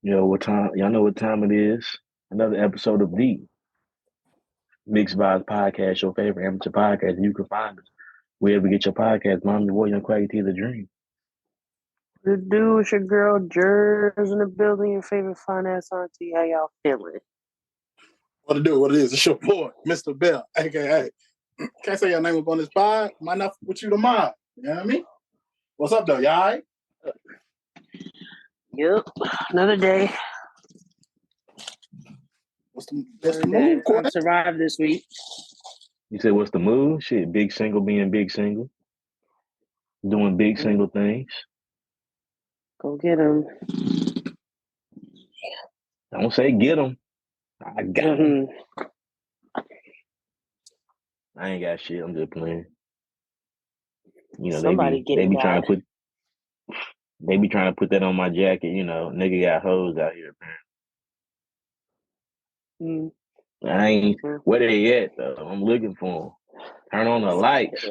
Yo, what time? Y'all know what time it is? Another episode of the Mixed Vibes Podcast, your favorite amateur podcast. You can find us wherever you get your podcast. Mom, your boy, Young Quaggy T, the Dream. The dude, it's your girl Jers in the building, your favorite finance auntie. How y'all feeling? What to do? What it is? It's your boy, Mr. Bell, aka. Can't say your name up on this pod. Might not with you tomorrow. You know what I mean? What's up, though? Y'all all right? Yep, another day. What's the Day. move, I Quay? survived this week. You said, what's the move? Shit, big single being big single. Doing big single things. Go get him. Don't say get them. I got them. I ain't got shit. I'm just playing. You know, Somebody they be trying got. to put that on my jacket. You know, nigga got hoes out here, apparently. I ain't where they at though. I'm looking for them. Turn on the lights.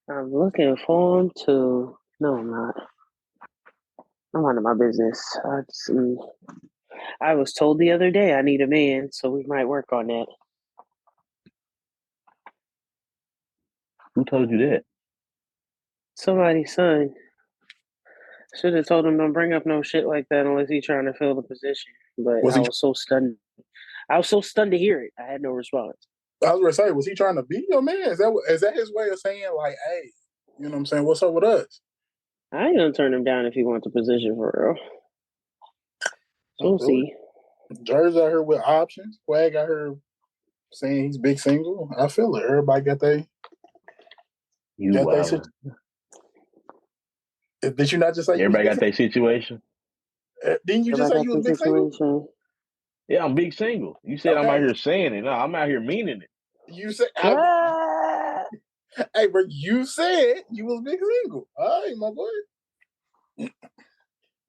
I'm looking for them too. No, I'm not. I'm minding my business. I was told the other day I need a man, so we might work on that. Who told you that? Somebody's son. Should have told him don't bring up no shit like that unless he's trying to fill the position. But I was so stunned. I was so stunned to hear it. I had no response. I was gonna say, was he trying to be your man? Is that his way of saying like, hey, you know what I'm saying? What's up with us? I ain't gonna turn him down if he wants a position for real. We'll see. Jer's out here with options. Quag out here saying he's big single. I feel it. Everybody got they. Did you not just say everybody got their situation? Didn't you just say you was big single? Yeah, I'm big single. You said I'm out here saying it. No, I'm out here meaning it. You said, hey, bro, you said you was big single. All right, my boy.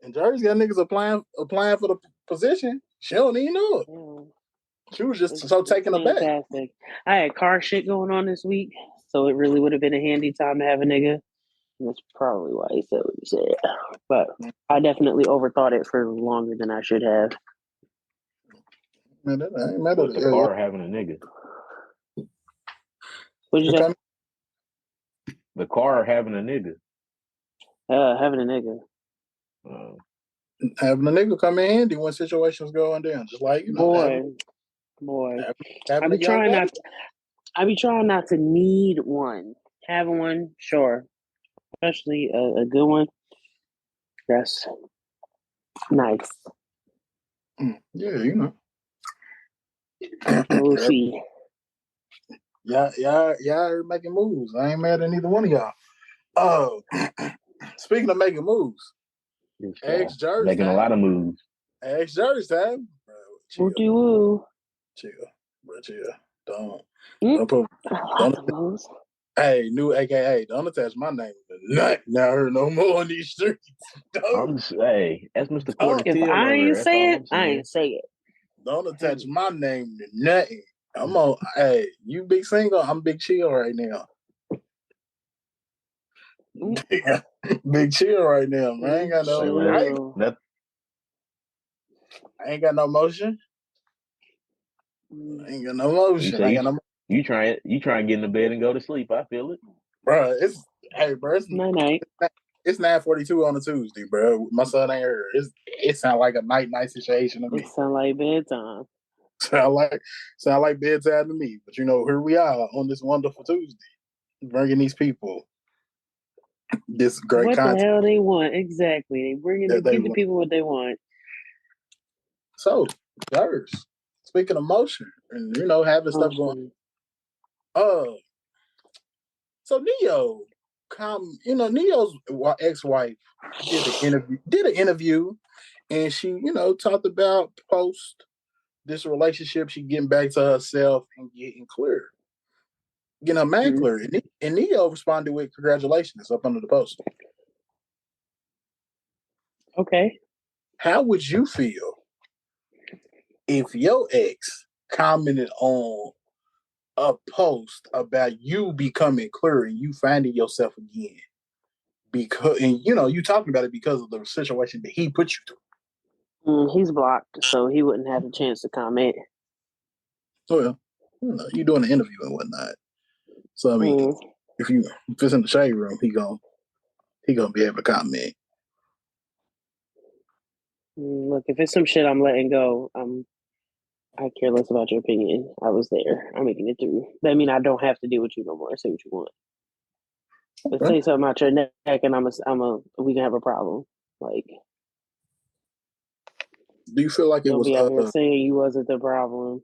And Jersey got niggas applying for the position. She don't even know it. She was just so taken aback. Fantastic. I had car shit going on this week, so it really would have been a handy time to have a nigga. That's probably why he said what he said. But I definitely overthought it for longer than I should have. Man, that ain't matter. The car having a nigga. What'd you say? The car having a nigga. Having a nigga. Having a nigga come in handy when situations going down. Just like, you know. Boy. I be trying not to need one. Having one, sure. Especially a good one. That's nice. Yeah, you know. We'll see. Y'all are making moves. I ain't mad at neither one of y'all. Oh, speaking of making moves, ex-Jersey making a lot of moves. Ex-Jersey time. Woo-dee-woo. Chill. Bro, chill. Don't hey, new AKA, don't attach my name to nothing now heard no more on these streets. Hey, that's Mr. If I ain't say it, I ain't say it. Don't attach my name to nothing. I'm on, hey, you big single, I'm big chill right now. Big chill right now, man. I ain't got I ain't got no motion. I ain't got no motion. You trying to get in the bed and go to sleep. I feel it. Bro, it's night. It's 9:42 on a Tuesday, bro. My son ain't here. It sound like a night situation to me. It sound like bedtime. Sound like bedtime to me. But you know, here we are on this wonderful Tuesday, bringing these people this great content. What the hell they want? Exactly. They bringing the people what they want. So, Jers, speaking of motion, and you know, having stuff going. So Neo's ex-wife did an interview, and she, you know, talked about post this relationship, she getting back to herself and getting clear, getting her man clear. And Neo responded with congratulations up under the post. Okay. How would you feel if your ex commented on a post about you becoming clear and you finding yourself again? Because, and you know, you talking about it because of the situation that he put you through. He's blocked, so he wouldn't have a chance to comment. So yeah, you're doing an interview and whatnot. So I mean, if it's in the shade room, he gonna be able to comment. Look, if it's some shit I'm letting go, I care less about your opinion. I was there. I'm making it through. That mean I don't have to deal with you no more. Say what you want. But say something out your neck, and we can have a problem. Like, do you feel like it was? Be out here saying you wasn't the problem.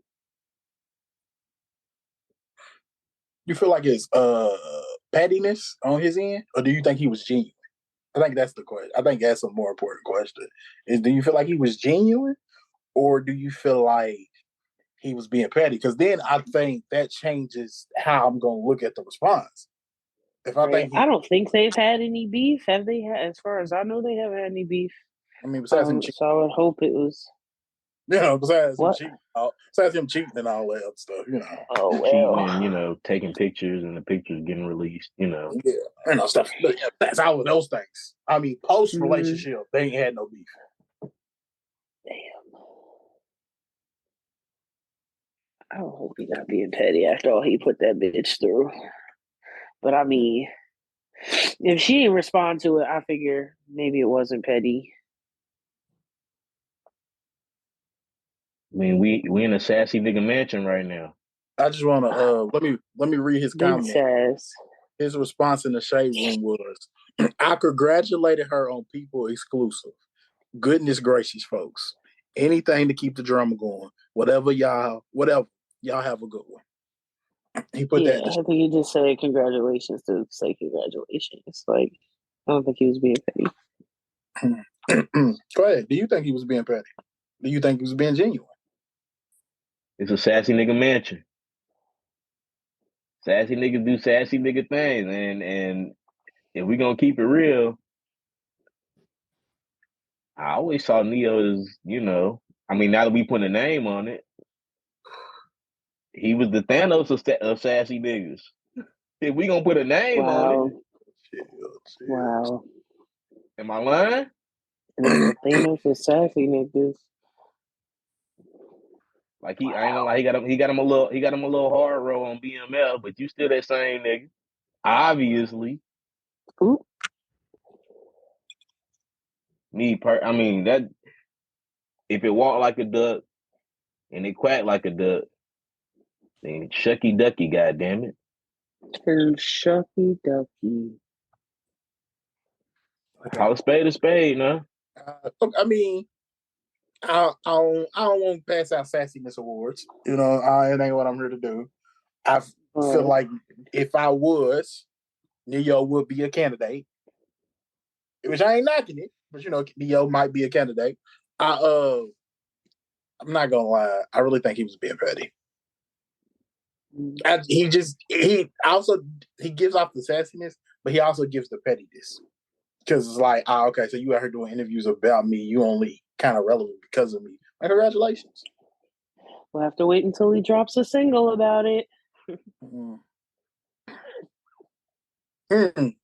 You feel like it's pettiness on his end, or do you think he was genuine? I think that's the question. I think that's a more important question. Do you feel like he was genuine, or do you feel like he was being petty? Because then I think that changes how I'm going to look at the response. If I think I don't think they've had any beef. Have they had? As far as I know, they haven't had any beef. I mean, besides him cheating. So I would hope it was. Besides him cheating and all that stuff, Oh well. Cheating and taking pictures and the pictures getting released, Yeah, stuff. But that's all of those things. I mean, post relationship, they ain't had no beef. Damn. I hope he not being petty after all he put that bitch through. But I mean, if she didn't respond to it, I figure maybe it wasn't petty. I mean, we in a sassy nigga mansion right now. I just want to let me read his comment. Says. His response in the shade room was, "I congratulated her on People Exclusive. Goodness gracious, folks! Anything to keep the drama going. Whatever y'all have a good one." He put that. I think he just said congratulations to say congratulations. Like, I don't think he was being petty. Go ahead. Do you think he was being petty? Do you think he was being genuine? It's a sassy nigga mansion. Sassy niggas do sassy nigga things, and if we gonna keep it real, I always saw Neo as, I mean, now that we put a name on it, he was the Thanos of sassy niggas. If we gonna put a name on it. Wow. Am I lying? Thanos of sassy niggas. Like I ain't gonna lie, he got him a little hard roll on BML, but you still that same nigga. Obviously. Ooh. I mean, that if it walked like a duck and it quacked like a duck, then shucky ducky, goddammit. And shucky ducky. Call a spade, no? I mean, I don't want to pass out sassiness awards. It ain't what I'm here to do. I feel like if I was, Neo would be a candidate. Which I ain't knocking it, but Neo might be a candidate. I'm not gonna lie. I really think he was being petty. He gives off the sassiness, but he also gives the pettiness. Because it's like, okay, so you out here doing interviews about me. You only kind of relevant because of me. Like, congratulations. We'll have to wait until he drops a single about it.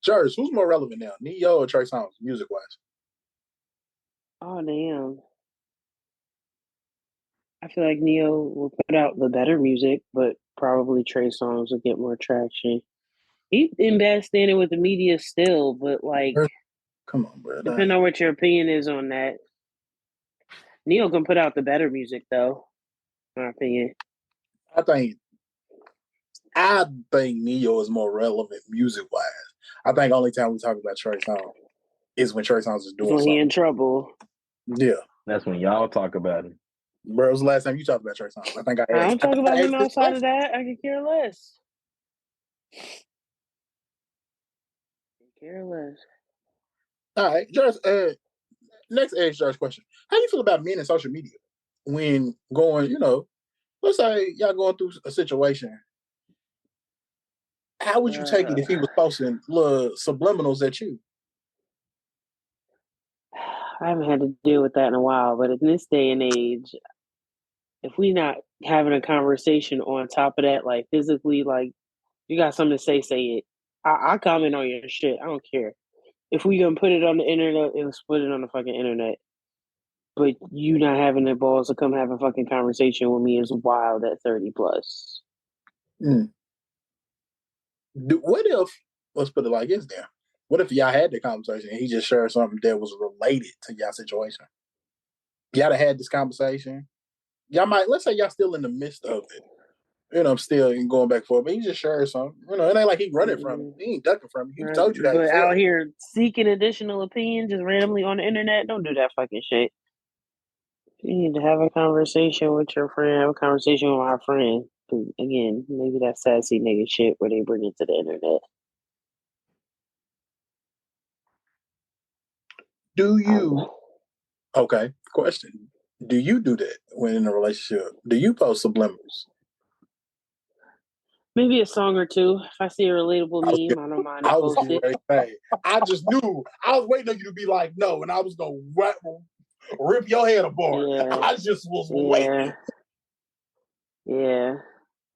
Jers, who's more relevant now, Neo or Trey Songz, music-wise? Oh, damn. I feel like Neo will put out the better music, but probably Trey Songz will get more traction. He's in bad standing with the media still, but like, come on, bro. Depending on what your opinion is on that, Neo can put out the better music, though. In my opinion, I think Neo is more relevant music-wise. I think only time we talk about Trey Songz is when Trey Songz is doing something. He in trouble. Yeah, that's when y'all talk about it. Bro, it was the last time you talked about Trey Songz. I don't talk about him outside of that. I could care less. Care less. All right, Josh. Next Josh question: how do you feel about men in social media when going? Let's say y'all going through a situation. How would you take it if he was posting little subliminals at you? I haven't had to deal with that in a while, but in this day and age, if we not having a conversation on top of that, like physically, like you got something to say it. I comment on your shit. I don't care. If we gonna put it on the internet, let's put it on the fucking internet. but you not having the balls to come have a fucking conversation with me is wild at 30 plus. What if, let's put it like this then. What if y'all had the conversation and he just shared something that was related to y'all situation? Y'all had this conversation. Y'all might, let's say y'all still in the midst of it. I'm still going back and forth, but he just shared something. It ain't like he running from it. He ain't ducking from it. He told you that. But out here seeking additional opinion just randomly on the internet, don't do that fucking shit. You need to have a conversation with your friend, have a conversation with my friend. Again, maybe that sassy nigga shit where they bring it to the internet. Do you? Okay, question. Do you do that when in a relationship? Do you post subliminals? Maybe a song or two. If I see a relatable meme, I don't mind to post it. I just knew. I was waiting on you to be like, no, and I was going to rip your head apart. Yeah. I just was waiting. Yeah.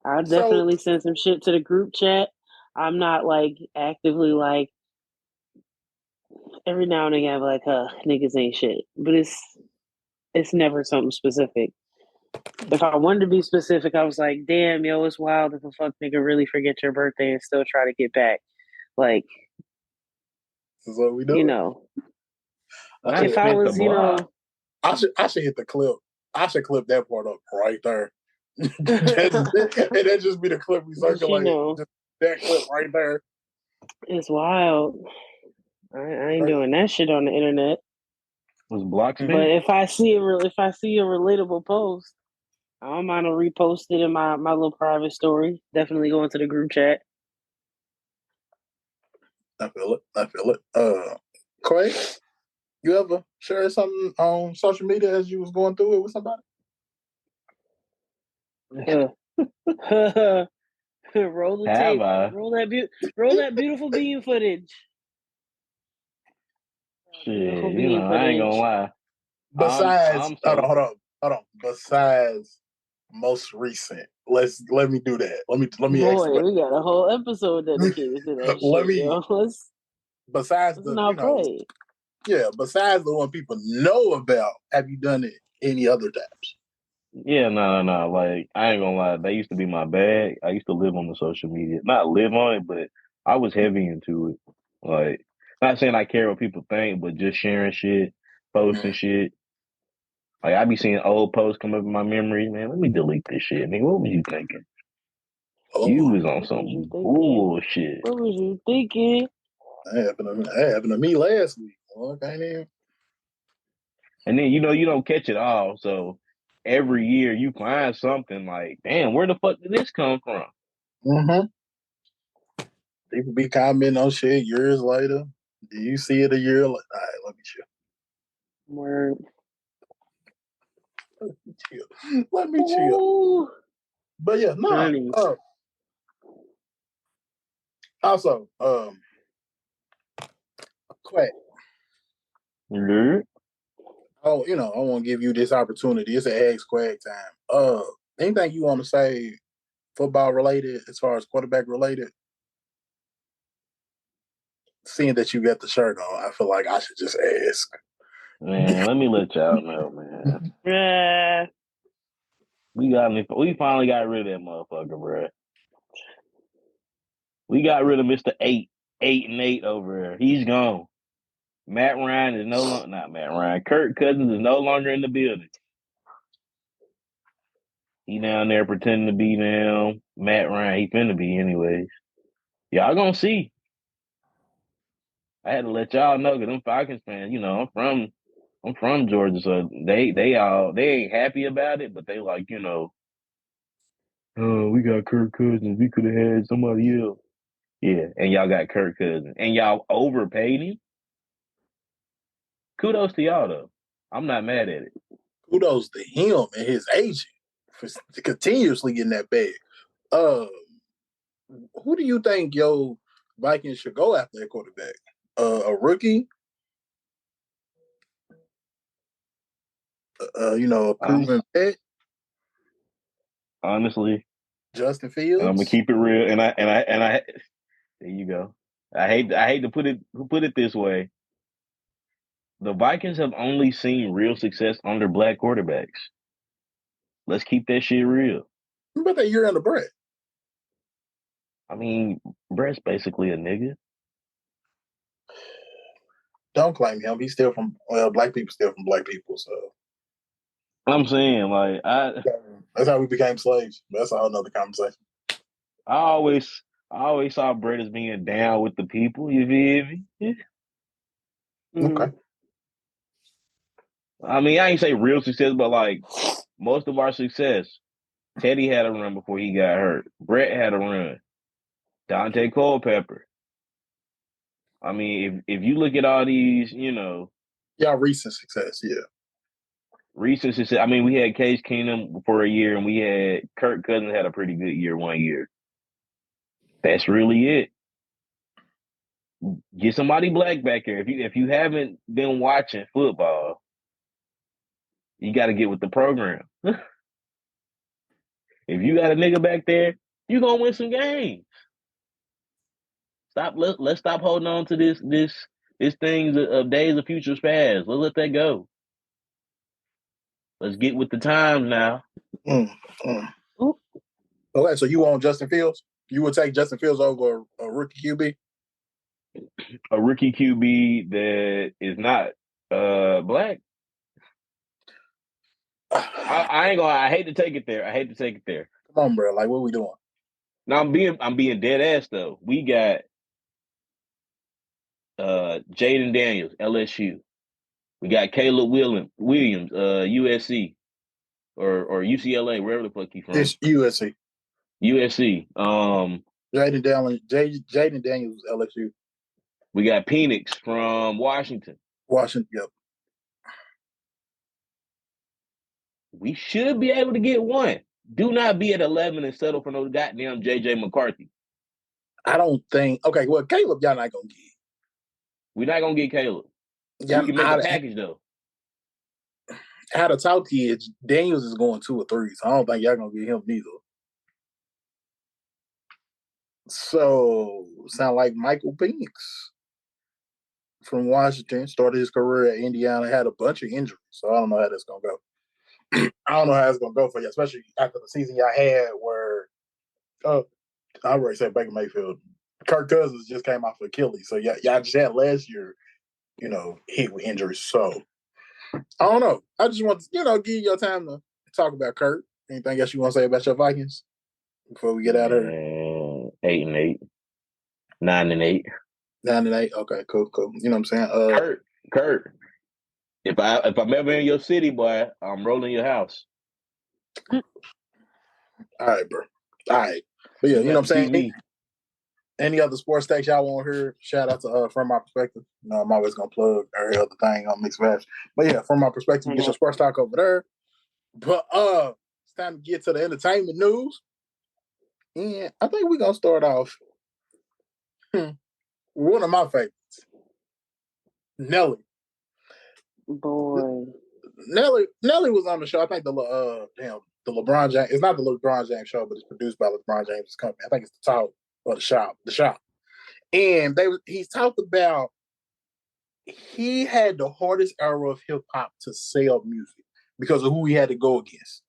I'll definitely send some shit to the group chat. I'm not like actively like every now and again I'm like, niggas ain't shit. But it's never something specific. If I wanted to be specific, I was like, damn, yo, it's wild if a fuck nigga really forget your birthday and still try to get back. Like, this is what we do. If I was, I should hit the clip. I should clip that part up right there. And that just be the clip we circulate. That clip right there. It's wild. I ain't doing that shit on the internet. Was blocked. But if I see a relatable post, I don't mind to repost it in my little private story. Definitely go into the group chat. I feel it. Clay, you ever share something on social media as you was going through it with somebody? Roll the tape. Roll that beautiful bean footage. Shit, I ain't gonna lie. Besides, hold on. Besides most recent, let me do that. Let me. Boy, we got a whole episode dedicated to that. Besides the besides the one people know about, have you done it any other times? Yeah, no. Like, I ain't gonna lie. That used to be my bag. I used to live on the social media. Not live on it, but I was heavy into it. Like, not saying I care what people think, but just sharing shit, posting shit. Like, I be seeing old posts come up in my memory. Man, let me delete this shit. Nigga, what was you thinking? You was on some bullshit. What was you thinking? That happened to me last week. Okay, and then, you don't catch it all. So every year you find something like, damn, where the fuck did this come from? Mm-hmm. People be commenting on shit years later. Do you see it a year later? All right, let me chill. Word. Let me chill. But yeah, no. Also, Quack. Mm-hmm. Oh, I want to give you this opportunity. It's an Ask Quack time. Anything you want to say football related, as far as quarterback related? Seeing that you got the shirt on, I feel like I should just ask. Man, let me let y'all know, man. We finally got rid of that motherfucker, bro. We got rid of Mr. 8-8 over there. He's gone. Matt Ryan is no longer not Matt Ryan. Kirk Cousins is no longer in the building. He down there pretending to be now Matt Ryan. He finna be anyways. Y'all gonna see. I had to let y'all know because them Falcons fans, I'm from Georgia, so they ain't happy about it, but they like, oh, we got Kirk Cousins. We could have had somebody else. Yeah, and y'all got Kirk Cousins. And y'all overpaid him. Kudos to y'all, though. I'm not mad at it. Kudos to him and his agent for continuously getting that bag. Who do you think your Vikings should go after at quarterback? A rookie? A proven vet? Honestly, Justin Fields. And I'm gonna keep it real. And I there you go. I hate to put it this way, the Vikings have only seen real success under black quarterbacks. Let's keep that shit real. What about that year under Brett? I mean, Brett's basically a nigga. Don't claim him. He's still from black people. Still from black people. So I'm saying, like, that's how we became slaves. But that's a whole nother conversation. I always saw Brett as being down with the people. You feel me? Yeah. Okay. I mean, I ain't say real success, but like most of our success, Teddy had a run before he got hurt. Brett had a run. Dante Culpepper. I mean, if you look at all these, y'all recent success, yeah. Recent success. I mean, we had Case Keenum for a year, and we had Kirk Cousins had a pretty good year 1 year. That's really it. Get somebody black back here. If you haven't been watching football, you got to get with the program. If you got a nigga back there, you gonna win some games. Let's stop holding on to this things of days of futures past. Let's let that go. Let's get with the times now. Okay, so you want Justin Fields? You would take Justin Fields over a rookie QB? A rookie QB that is not black. I ain't gonna. I hate to take it there. Come on, bro. Like, what are we doing? No, I'm being dead ass though. We got Jaden Daniels, LSU. We got Caleb Williams, USC or UCLA, wherever the fuck he from. It's USC. USC. Jaden Daniels, LSU. We got Penix from Washington. Yep. We should be able to get one. Do not be at 11 and settle for no goddamn JJ McCarthy. I don't think. Okay, well, Caleb, y'all not gonna get. We're not gonna get Caleb. We can make a package though. Out of top kids, Daniels is going 2 or 3, so I don't think y'all gonna get him neither. So sound like Michael Penix from Washington started his career at Indiana, had a bunch of injuries, so I don't know how that's gonna go. I don't know how it's gonna go for you, especially after the season y'all had where I already said Baker Mayfield. Kirk Cousins just came off of Achilles, so y'all just had last year, hit with injuries. So I don't know. I just want to, give you your time to talk about Kirk. Anything else you want to say about your Vikings before we get out of here? 8-8, 9-8, 9-8. Okay, cool. You know what I'm saying? Kurt. If I'm ever in your city, boy, I'm rolling your house. All right, bro. All right. But yeah, you know what I'm saying? Any other sports takes y'all want to hear? Shout out to From My Perspective. I'm always gonna plug every other thing on Mixed Vibes. But yeah, From My Perspective, get your sports talk over there. But it's time to get to the entertainment news. And I think we're gonna start off one of my favorites. Nelly. Boy. Nelly was on the show. I think the LeBron James. It's not the LeBron James show, but it's produced by LeBron James' company. I think it's the Talk or the Shop. The Shop. And he talked about he had the hardest era of hip hop to sell music because of who he had to go against.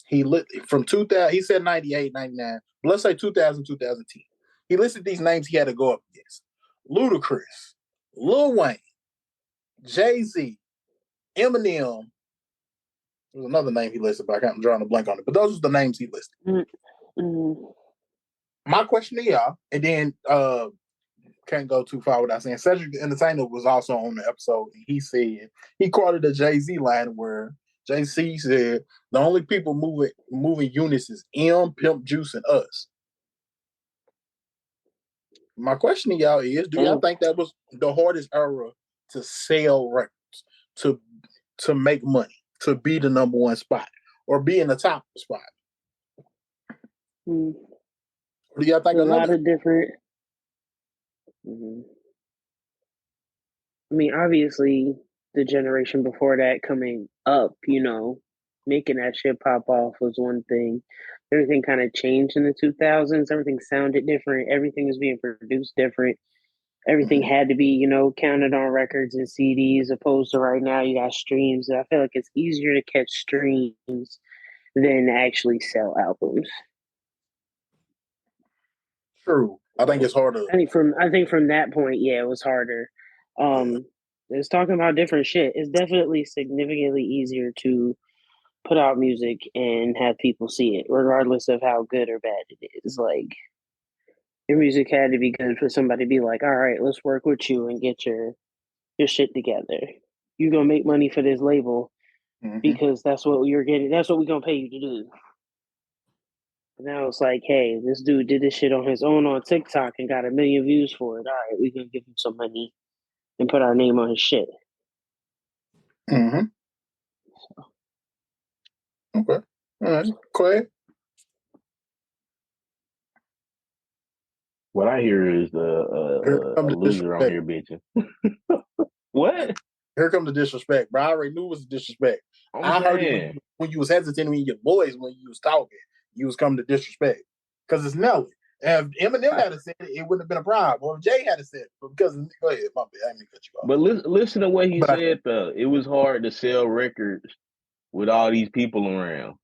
He from 2000. He said 98, 99. But let's say 2000, 2010. He listed these names he had to go up against: Ludacris, Lil Wayne, Jay-Z, Eminem. There's another name he listed, but I'm drawing a blank on it. But those are the names he listed. Mm-hmm. My question to y'all, and then can't go too far without saying Cedric the Entertainer was also on the episode, and he said he quoted a Jay-Z line where Jay-Z said the only people moving units is M, Pimp Juice, and us. My question to y'all is: do y'all think that was the hardest era to sell records, to make money, to be the number one spot, or be in the top spot? Mm. What do y'all think? A lot of different. Mm-hmm. I mean, obviously, the generation before that coming up, making that shit pop off was one thing. Everything kind of changed in the 2000s. Everything sounded different. Everything was being produced different. Everything had to be, counted on records and CDs, opposed to right now you got streams. I feel like it's easier to catch streams than actually sell albums. True. I think it's harder. I think from that point, yeah, it was harder. It's talking about different shit. It's definitely significantly easier to put out music and have people see it, regardless of how good or bad it is. Like, your music had to be good for somebody to be like, all right, let's work with you and get your shit together. You're gonna make money for this label because that's what you're getting. That's what we're gonna pay you to do. And now it's like, hey, this dude did this shit on his own on TikTok and got 1 million views for it. All right, we can give him some money and put our name on his shit. Mm-hmm. Okay. All right. Clay? What I hear is a loser on here bitching. What? Here come the disrespect, bro. I already knew it was disrespect. I heard it when you was hesitating when your voice when you was talking. You was coming to disrespect. Because it's Nelly. And if Eminem had said it, it wouldn't have been a problem. Or if Jay had said it. But because, go ahead, my bad. I didn't cut you off. But listen to what he said, though. It was hard to sell records with all these people around.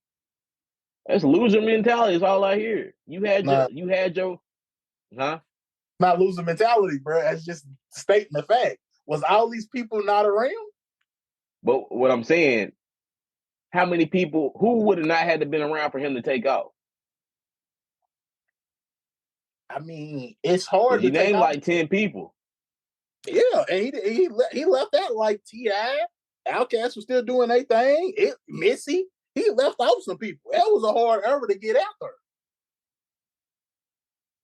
That's loser mentality. Is all I hear. You had your, huh? Not loser mentality, bro. That's just stating the fact. Was all these people not around? But what I'm saying, how many people, who would have not had to been around for him to take off? I mean, it's hard to name like 10 people. Yeah, and he left that like T.I. Outkast was still doing their thing. Missy, he left off some people. That was a hard era to get out there.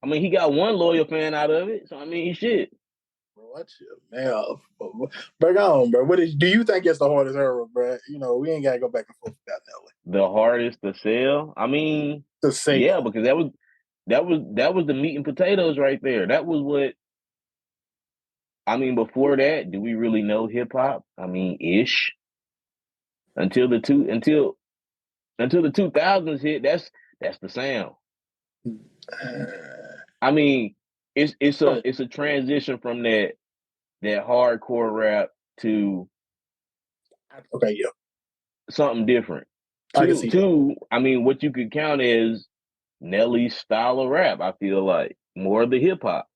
I mean, he got one loyal fan out of it, so I mean, he should. Bro, what's your man? Bring on, bro. Do you think it's the hardest era, bro? We ain't gotta go back and forth about Nelly. The hardest to sell? I mean, to sell. Yeah, because that was the meat and potatoes right there. That was what. I mean, before that, do we really know hip hop? I mean, ish. Until the 2000s hit, that's the sound. I mean, it's a transition from that hardcore rap to something different. I mean, what you could count as Nelly's style of rap. I feel like more of the hip hop.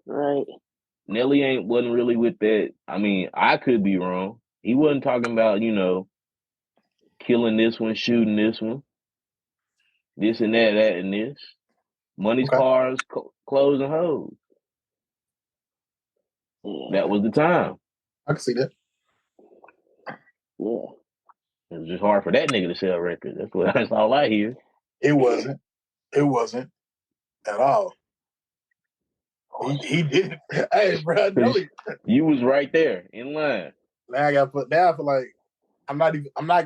Right. Nelly wasn't really with that. I mean, I could be wrong. He wasn't talking about, killing this one, shooting this one, this and that and this. Money's cars, clothes, and hoes. Yeah. That was the time. I can see that. Yeah. It was just hard for that nigga to sell records. That's all I hear. It wasn't. It wasn't at all. He did. Hey, bro, Nelly. You was right there in line. Now I feel like I'm not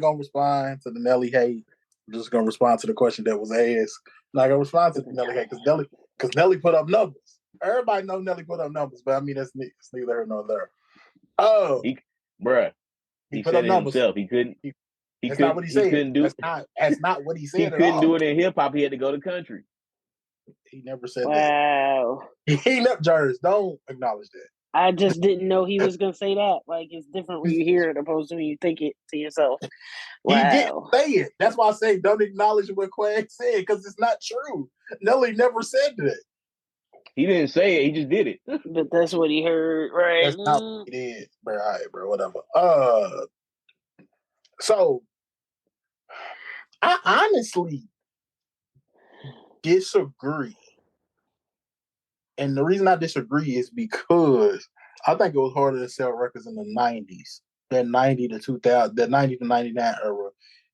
gonna respond to the Nelly hate. I'm just gonna respond to the question that was asked. I'm not gonna respond to the Nelly hate because Nelly put up numbers. Everybody know Nelly put up numbers, but I mean that's neither here nor there. Oh, he put said up it numbers. himself. He couldn't. That's not what he said. He couldn't do. That's not what he said. He couldn't do it in hip hop. He had to go to country. He never said that. Wow. He never. Jers, don't acknowledge that. I just didn't know he was gonna say that. Like, it's different when you hear it opposed to when you think it to yourself. Wow. He didn't say it. That's why I say don't acknowledge what Quag said because it's not true. Nelly never said that. He didn't say it. He just did it. But that's what he heard, right? That's not what he did, bro. All right, bro. Whatever. So I honestly disagree. And the reason I disagree is because I think it was harder to sell records in the 90s, that 90 to 2000, that 90 to 99 era,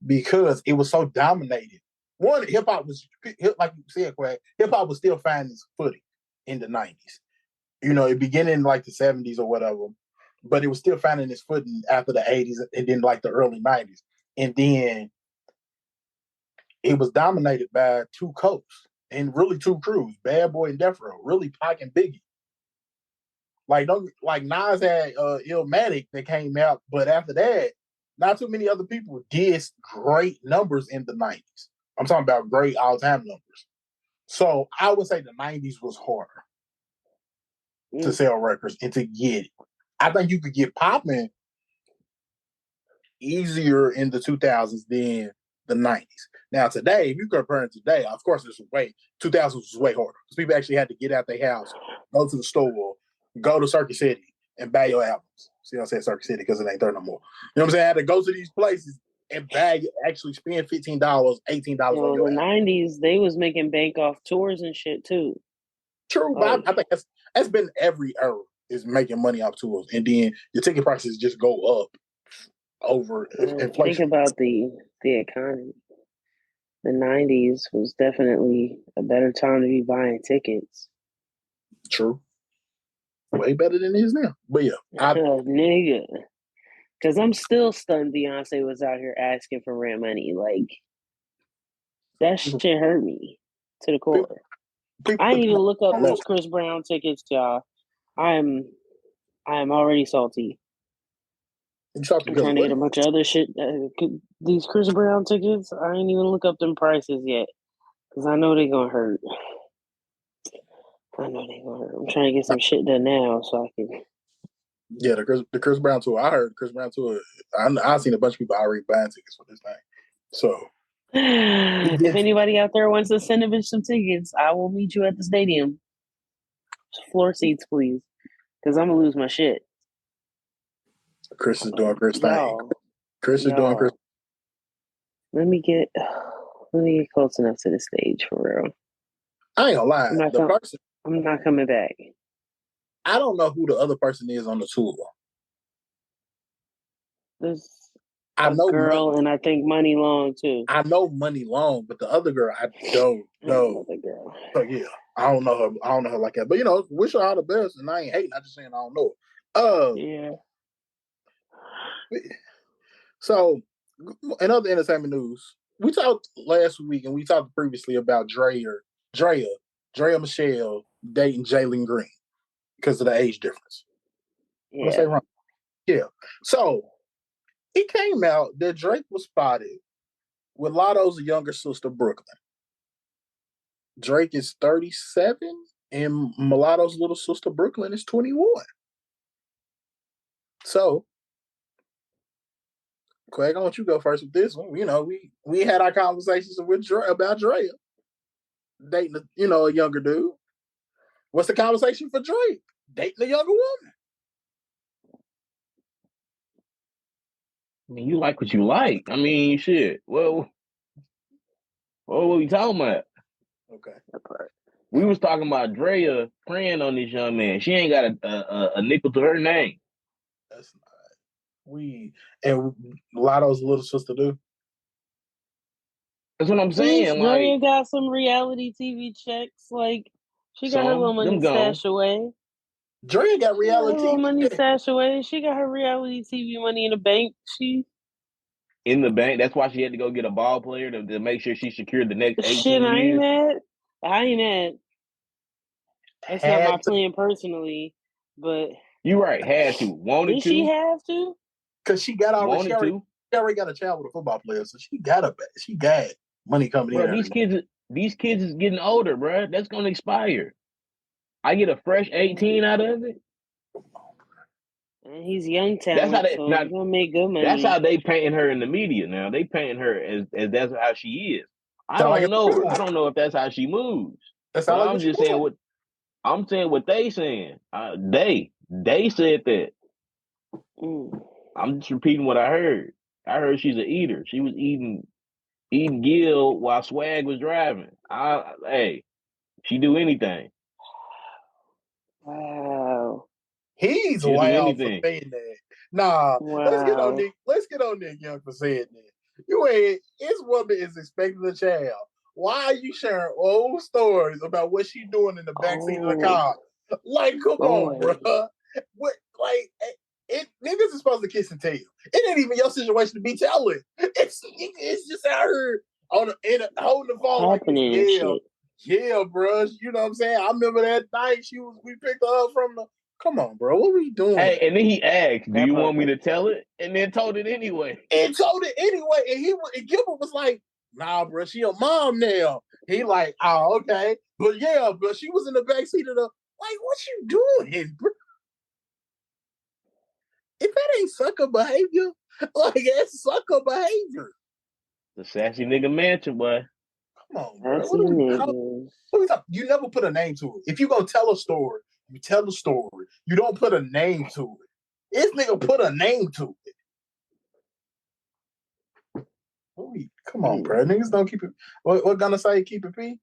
because it was so dominated. One, hip hop was, like you said, Quag, hip hop was still finding its footing in the 90s. It began in like the 70s or whatever, but it was still finding its footing after the 80s and then like the early 90s. And then it was dominated by two coasts. And really two crews, Bad Boy and Death Row, really Pac and Biggie. Like Nas had Illmatic that came out, but after that, not too many other people did great numbers in the 90s. I'm talking about great all-time numbers. So I would say the 90s was harder. to sell records and to get it. I think you could get popping easier in the 2000s than the 90s. Now today, if you compare it today, of course, 2000s was way harder because people actually had to get out their house, go to the store, go to Circuit City, and buy your albums. See, I said Circuit City because it ain't there no more. You know what I'm saying? I had to go to these places and actually spend $15, $18 on your the album. 90s, they was making bank off tours and shit too. True, but I think that's been every era is making money off tours, and then your ticket prices just go up over inflation. Think about the economy. The 90s was definitely a better time to be buying tickets. True. Way better than it is now. But yeah. Nigga. Because I'm still stunned Beyonce was out here asking for rent money. Like, that shit hurt me to the core. I didn't even look up those Chris Brown tickets, y'all. I am already salty. I'm trying to get a bunch of other shit. These Chris Brown tickets, I ain't even look up them prices yet. Because I know they're going to hurt. I'm trying to get some shit done now so I can. Yeah, the Chris Brown tour. I heard Chris Brown tour. I've seen a bunch of people already buying tickets for this thing. So, if anybody out there wants to send a bitch some tickets, I will meet you at the stadium. Floor seats, please, because I'm gonna lose my shit. Chris is doing Chris thing. Chris is doing Chris. Let me get close enough to the stage for real. I ain't gonna lie. I'm not coming back. I don't know who the other person is on the tour. There's a girl, and I think Money Long too. I know Money Long, but the other girl, I don't know. The girl. So yeah, I don't know her. I don't know her like that. But wish her all the best. And I ain't hating. I just saying I don't know her. Yeah. So, in other entertainment news, we talked last week and we talked previously about Drea Michelle dating Jalen Green because of the age difference. Yeah. Am I saying wrong? Yeah. So it came out that Drake was spotted with Lotto's younger sister, Brooklyn. Drake is 37 and Mulatto's little sister, Brooklyn, is 21. So, Craig, I want you to go first with this one. We had our conversations with about Drea dating a younger dude. What's the conversation for Drake? Dating a younger woman. I mean, you like what you like. I mean, shit. Well, what were we talking about? Okay. We was talking about Drea preying on this young man. She ain't got a nickel to her name. That's not. And Lotto's little sister do. That's what I'm saying. Drea got some reality TV checks. Like, she got her little money stashed away. Drea got reality TV money stashed away. She got her reality TV money in the bank. In the bank. That's why she had to go get a ball player to make sure she secured the next 18 shit, years. I ain't mad. That's not my plan personally, but you right. Had to. Wanted did to. She have to? Because she got already. She already got a child with a football player, so she got money coming in. These kids is getting older, bro. That's gonna expire. I get a fresh 18 out of it. And he's young talent, he's gonna make good money. That's how they painting her in the media now. They painting her as that's how she is. I don't know. I don't know if that's how she moves. I'm just saying what they saying. They said that. I'm just repeating what I heard. I heard she's an eater. She was eating Gil while Swag was driving. Hey, she do anything. Wow. He's wild for saying that. Nah, wow. Let's get on Nick Young for saying that. His woman is expecting a child. Why are you sharing old stories about what she's doing in the backseat of the car? Like, come on, bro. What? Like, niggas is supposed to kiss and tell. It ain't even your situation to be telling. It's just out here holding the phone like, yeah, bro. You know what I'm saying? I remember that night we picked her up from the. Come on, bro. What we doing? Hey, and then he asked, "Do you want me to tell it?" And then told it anyway. And Gilbert was like, "Nah, bro. She a mom now." He like, "Oh, okay." But yeah, but she was in the backseat of the. Like, what you doing, bro? If that ain't sucker behavior, like that's sucker behavior. The sassy nigga mansion, boy. Come on, bro. What are we talking? You never put a name to it. If you go tell a story, you tell the story. You don't put a name to it. This nigga put a name to it. Come on, bro. Niggas don't keep it. What gonna say? Keep it P?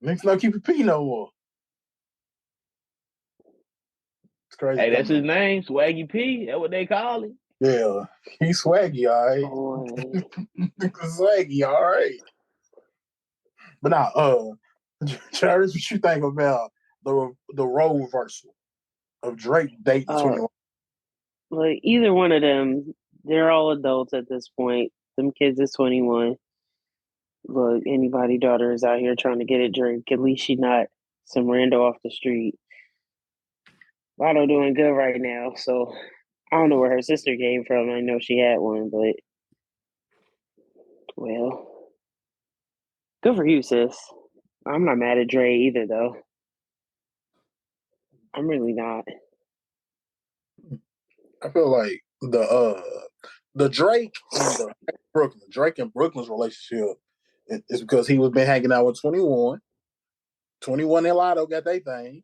Niggas don't keep it P no more. It's crazy. Hey, that's his name, Swaggy P. That's what they call him. Yeah, he's swaggy, all right. Swaggy, all right. But now, Travis, what you think about the role reversal of Drake dating 21? Like either one of them, they're all adults at this point. Them kids is 21. Look, anybody daughter is out here trying to get a drink. At least she not some rando off the street. Lotto doing good right now, so I don't know where her sister came from. I know she had one, but well, good for you, sis. I'm not mad at Dre either, though. I'm really not. I feel like the Drake and Brooklyn's relationship is because he was been hanging out with 21. 21 and Lotto got their thing.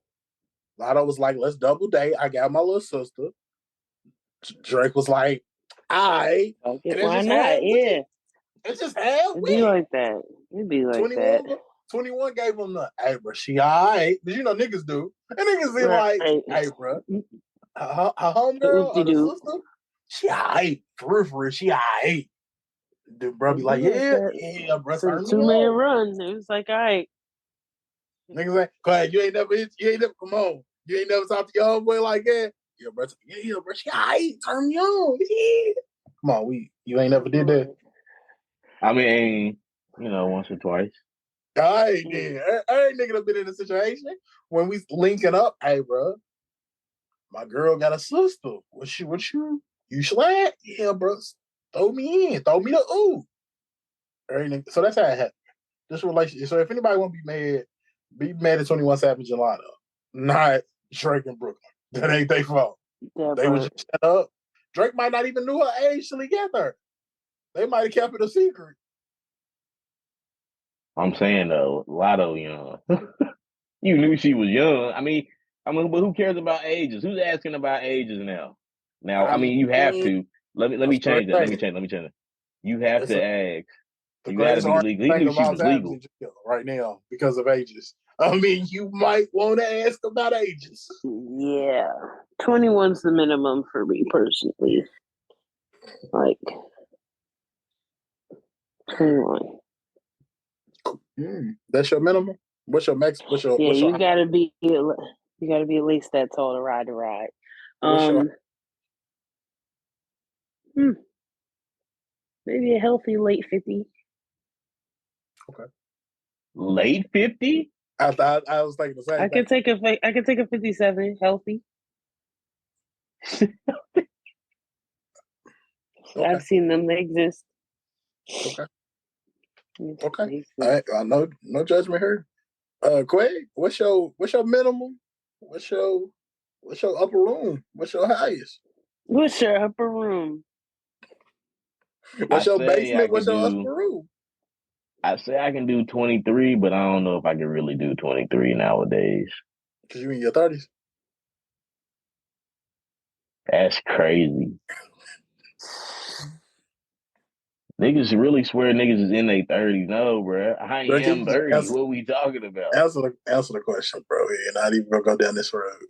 Lotto was like, let's double date. I got my little sister. Drake was like, why not? Yeah. It's just how It'd be like that. It'd be like 21, that. 21 gave him the, hey, bro, she all right. But you know niggas do. And niggas be like, hey, bro, her homegirl or the sister, she all right. For real, she all right. The bro be like, yeah, bro, so the 2-man run. It was like, all right. Niggas like, cause you ain't never, come on. You ain't never talked to your homeboy like that. Yeah, bro, she all right. Turn me on. Yeah. Come on, you ain't never did that. I mean, once or twice. All right, then. Every nigga done been in a situation when we linking up. Hey, bro, my girl got a sister. What you slide? Yeah, bro. Throw me in. Throw me the ooh. So that's how it happened. This relationship. So if anybody want to be mad at 21 Savage and Lotto, not Drake and Brooklyn. That ain't their fault. They was just shut up. Drake might not even knew her age till he got her. They might have kept it a secret. I'm saying though, Lotto young. You knew she was young. I mean, but who cares about ages? Who's asking about ages now? I mean, you have to. Let me change that. Let me change it. You have to ask. You got to be legal. He knew she was legal right now because of ages. I mean, you might want to ask about ages. Yeah, 21's the minimum for me personally. Like 21. That's your minimum. What's your max? You gotta be at least that tall to ride the ride. Maybe a healthy late 50. Okay. Late 50? I was thinking the same. I could take a 57 healthy. Okay. I've seen them. They exist. Okay. I know. No judgment here. Quay, what's your minimum? What's your upper room? What's your highest? What's your upper room? What's your basement? What's your upper room? I say I can do 23, but I don't know if I can really do 23 nowadays. Because you in your 30s? That's crazy. Niggas really swear niggas is in their 30s. No, bro. I am 30. What are we talking about? Answer the question, bro. You're not even going to go down this road.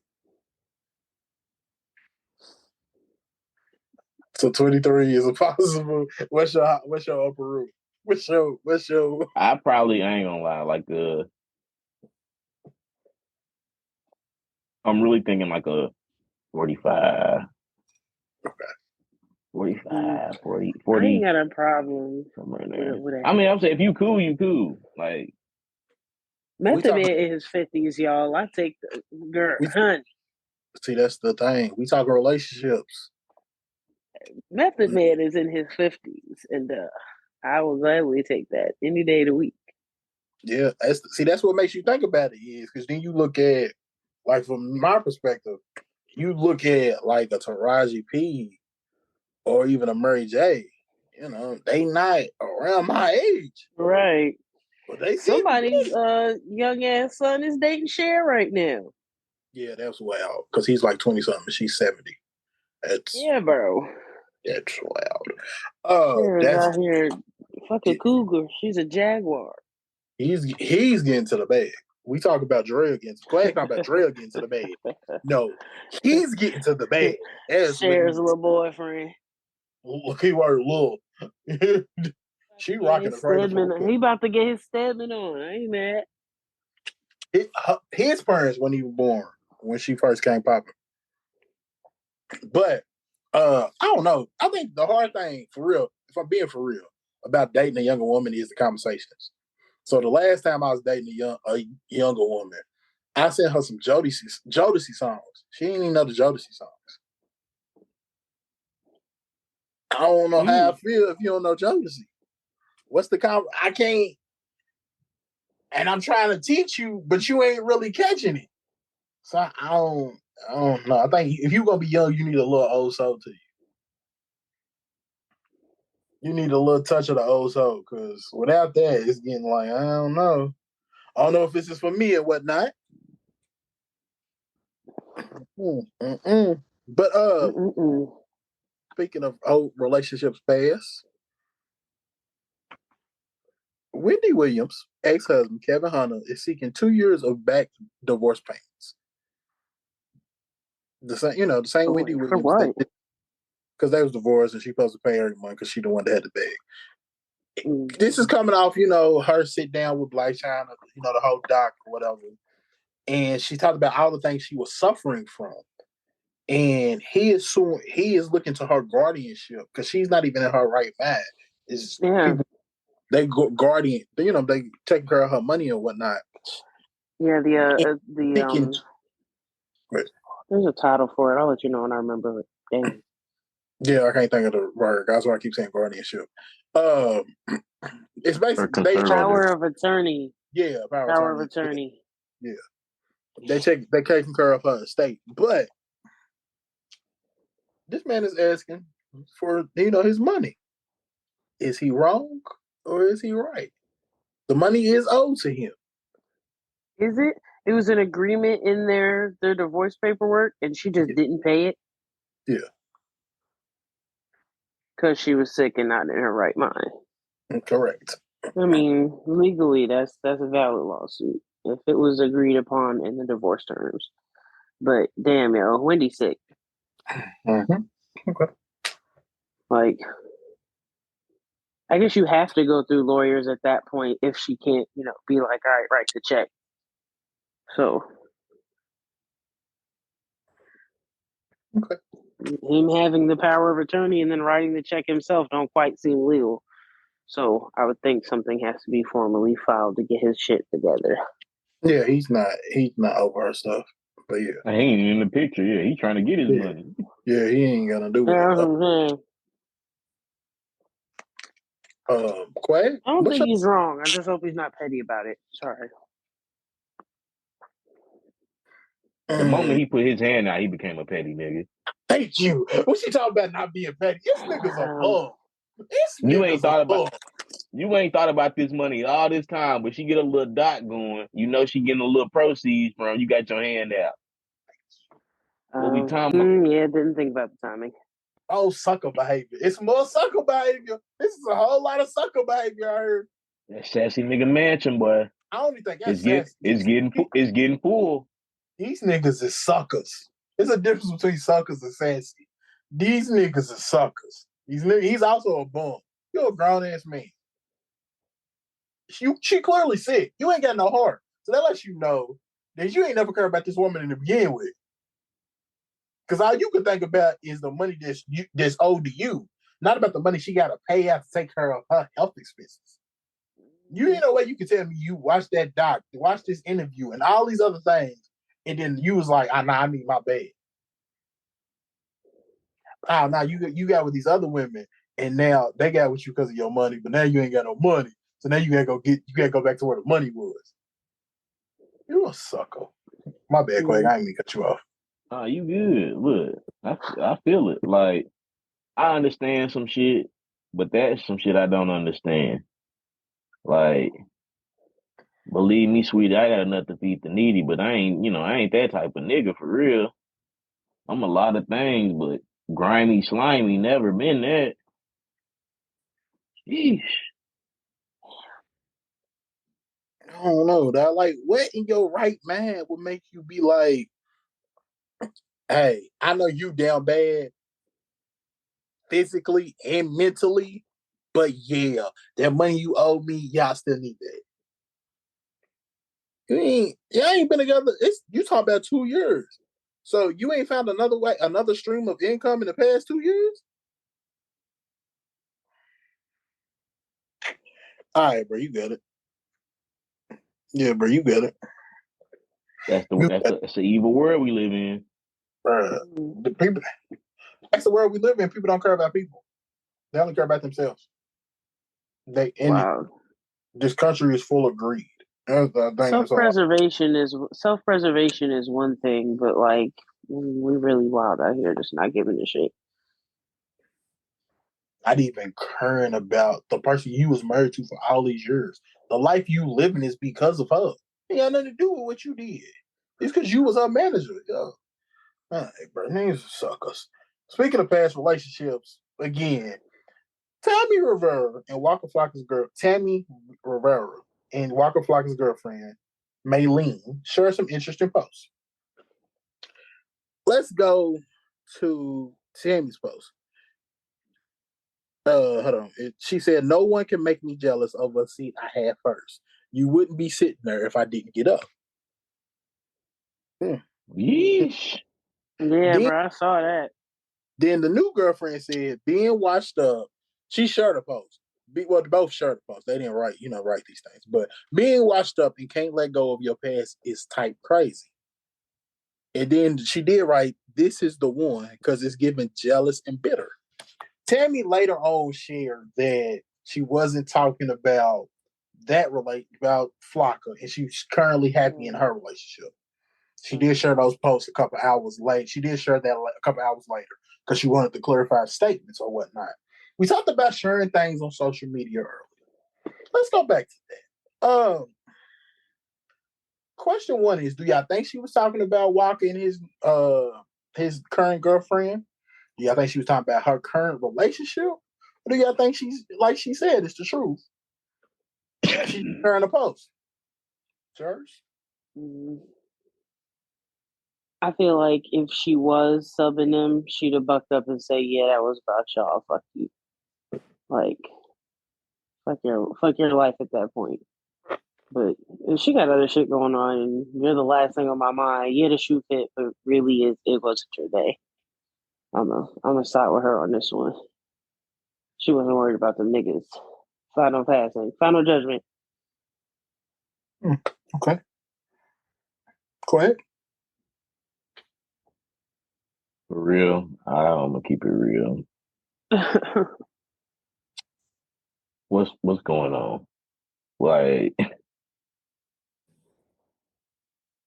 So 23 is impossible. What's your upper room? What's your? I ain't gonna lie. Like I'm really thinking like a 45. Okay. 45, 40. I ain't got a problem with it. I mean, I'm saying if you cool, you cool. Like Method Man in his 50s, y'all. I take the girl, honey. See, that's the thing. We talk relationships. Method Man is in his 50s, and I will gladly take that any day of the week. Yeah, that's what makes you think about it is because then you look at, like, from my perspective, you look at like a Taraji P or even a Mary J. You know, they not around my age, right? but they Somebody's young ass son is dating Cher right now. Yeah, that's wild because he's like 20 something, she's 70. Yeah, bro. That's wild. Cher is out here fucking cougar. She's a jaguar. He's getting to the bag. We talk about Dre getting talk about Dre getting to the bag. No, he's getting to the bag. Cher's little boyfriend. Keyword little. She rocking the Stedman. He about to get his Stedman on. I ain't mad. His parents weren't even born when she first came popping. But I don't know. I think the hard thing, for real, if I'm being for real, about dating a younger woman is the conversations. So the last time I was dating a younger woman, I sent her some Jodeci songs. She didn't even know the Jodeci songs. I don't know how I feel if you don't know Jodeci. What's the I can't. And I'm trying to teach you, but you ain't really catching it. So I don't know. I think if you're gonna be young, you need a little old soul to you. You need a little touch of the old soul, because without that, it's getting like, I don't know. I don't know if this is for me or whatnot. But speaking of old relationships past, Wendy Williams' ex-husband Kevin Hunter is seeking 2 years of back divorce payments. The same Wendy Williams. For what? Because they was divorced and she supposed to pay every month because she the one that had the bag. This is coming off, her sit down with Black China, the whole doc or whatever. And she talked about all the things she was suffering from. And he is looking to her guardianship because she's not even in her right mind. People, they go guardian, they take care of her money and whatnot. Yeah, there's a title for it. I'll let you know when I remember it. Dang. Yeah, I can't think of the word. That's why I keep saying guardianship. It's basically power of attorney. Yeah, power of attorney. Yeah. They taking care of her estate. But this man is asking for, his money. Is he wrong or is he right? The money is owed to him. Is it? It was an agreement in their divorce paperwork and she just didn't pay it? Yeah. Because she was sick and not in her right mind. Correct. I mean, legally, that's a valid lawsuit if it was agreed upon in the divorce terms. But damn, Wendy's sick. Mm-hmm. Okay. Like, I guess you have to go through lawyers at that point if she can't, be like, all right, write the check. So, okay. Him having the power of attorney and then writing the check himself don't quite seem legal. So I would think something has to be formally filed to get his shit together. Yeah, he's not over her stuff. But yeah. He ain't in the picture. Yeah, he's trying to get his money. Yeah, he ain't gonna do it. Quay? I don't think he's wrong. I just hope he's not petty about it. Sorry. The moment he put his hand out, he became a petty nigga. Thank you. What she talking about not being petty? This nigga's a bum. You ain't thought about this money all this time, but she get a little dot going. She getting a little proceeds from you. Got your hand out. What we talking about? Yeah, didn't think about the timing. Oh, sucker behavior. It's more sucker behavior. This is a whole lot of sucker behavior I heard. That sassy nigga mansion, boy. I don't even think that's sassy. It's getting full. These niggas is suckers. There's a difference between suckers and sassy. These niggas is suckers. He's also a bum. You're a grown ass man. She clearly sick. You ain't got no heart. So that lets you know that you ain't never cared about this woman in the beginning with. Because all you can think about is the money that's owed to you, not about the money she got to pay out to take care of her health expenses. You ain't no way you can tell me you watched that doc, watched this interview, and all these other things, and then you was like, I need my bed. Now you got with these other women, and now they got with you because of your money, but now you ain't got no money. So now you gotta go back to where the money was. You a sucker. My bad, Quake. I ain't mean to cut you off. Oh, you good. Look, I feel it. Like, I understand some shit, but that's some shit I don't understand. Like, believe me, sweetie, I got enough to feed the needy, but I ain't that type of nigga for real. I'm a lot of things, but grimy, slimy, never been that. Sheesh. I don't know. That like, what in your right mind would make you be like, hey, I know you down bad physically and mentally, but yeah, that money you owe me, y'all still need that. Y'all ain't been together. You talking about 2 years. So you ain't found another stream of income in the past 2 years? All right, bro, you got it. Yeah, bro, you got it. That's the evil world we live in. The people. That's the world we live in. People don't care about people. They only care about themselves. This country is full of greed. Self-preservation is one thing, but like we really wild out here, just not giving a shit. Not even caring about the person you was married to for all these years. The life you living is because of her. It got nothing to do with what you did. It's because you was her manager. Yo. All right, bro. Niggas suckers. Speaking of past relationships, again, Tammy Rivera and Waka Flocka's girlfriend, Maylene, share some interesting posts. Let's go to Tammy's post. Hold on. She said, "No one can make me jealous of a seat I had first. You wouldn't be sitting there if I didn't get up." Yeesh. Yeah, bro, I saw that. Then the new girlfriend said, "Being washed up." She shared a post. Both shared a post. They didn't write these things. But being washed up and can't let go of your past is type crazy. And then she did write, "This is the one," because it's giving jealous and bitter. Tammy later on shared that she wasn't talking about about Flocka, and she's currently happy in her relationship. She did share those posts a couple hours late. She did share that a couple hours later because she wanted to clarify statements or whatnot. We talked about sharing things on social media earlier. Let's go back to that. Question one is: do y'all think she was talking about Walker and his current girlfriend? Do y'all think she was talking about her current relationship? Or do y'all think she's, like she said, it's the truth? She's sharing a post. Church? I feel like if she was subbing them, she'd have bucked up and say, "Yeah, that was about y'all. Fuck you." Like, fuck your life at that point. But if she got other shit going on, and you're the last thing on my mind, yeah, the shoe fit, but really, it wasn't your day. I'm gonna side with her on this one. She wasn't worried about the niggas. Final passing, final judgment. Okay. Go ahead. For real, I'm gonna keep it real. What's going on? Like,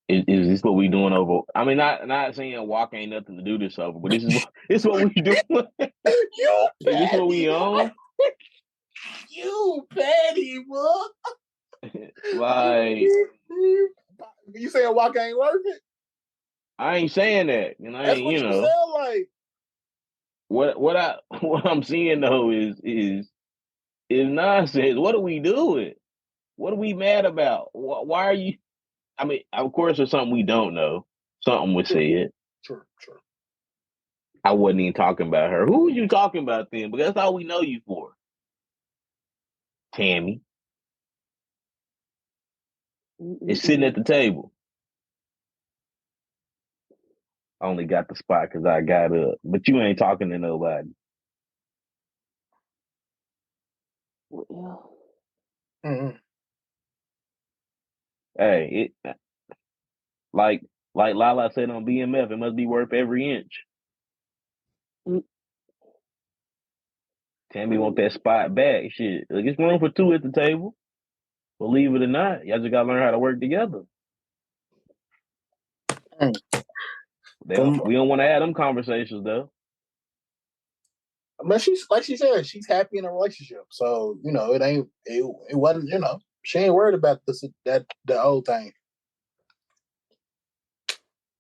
is this what we doing over? I mean, not saying walk ain't nothing to do this over, but this is what we doing. You Is this what we on? You petty, bro. Like, you saying walk ain't worth it? I ain't saying that. That's what you sound like. What I'm seeing though is nonsense. What are we doing? What are we mad about? Why are you? I mean, of course, there's something we don't know. Something was said. Sure. I wasn't even talking about her. Who was you talking about then? Because that's all we know you for. Tammy is sitting at the table. I only got the spot because I got up, but you ain't talking to nobody. Yeah. Mm-hmm. Hey, like Lala said on BMF, it must be worth every inch. Tammy want that spot back. Shit, like, it's room for two at the table. Believe it or not, y'all just gotta learn how to work together. We don't want to have them conversations though. But she's like she said, she's happy in a relationship. So, it wasn't, she ain't worried about the old thing.